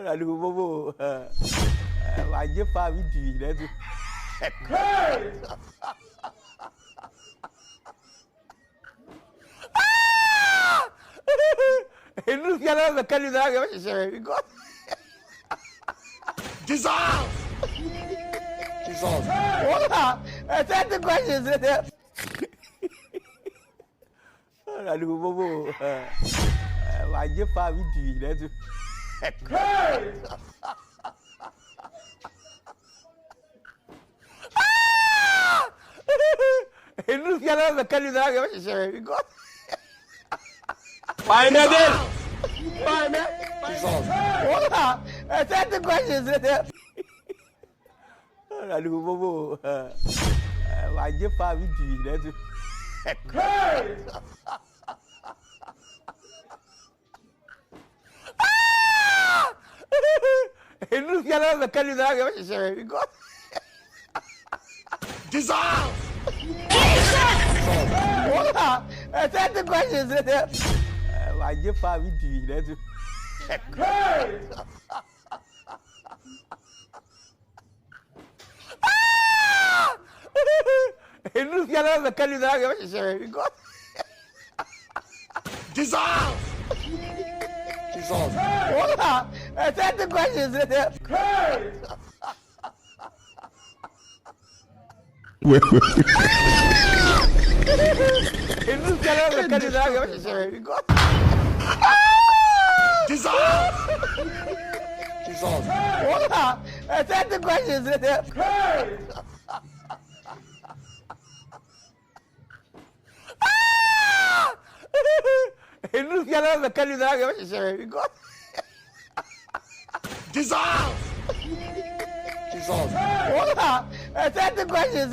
Alu bobo. Waje fa video na tu. Enu fiala me kalu da ga se go. Dissolve! Dissolve. Hola. That's the question. Alu bobo. Waje fa video na tu. Enu fiala me kalu da ga se go. Bye, Nadine! Bye, man! Dissolve. Hola. That's the question. Alu bobo. Waje fa video na tu. Enu fiala me kalu da ga se go. Dissolve! Hola. That's the question. Waje fa video na tu. Enu fiala me kalu da ga se go. Dissolve! Dissolve. Hola. That's the question. Enu fiala me kalu da ga se go. Dissolve! Dissolve. Hola. That's the question. Enu fiala me kalu da ga se go. Dissolve! Dissolve. Hola. That's the question.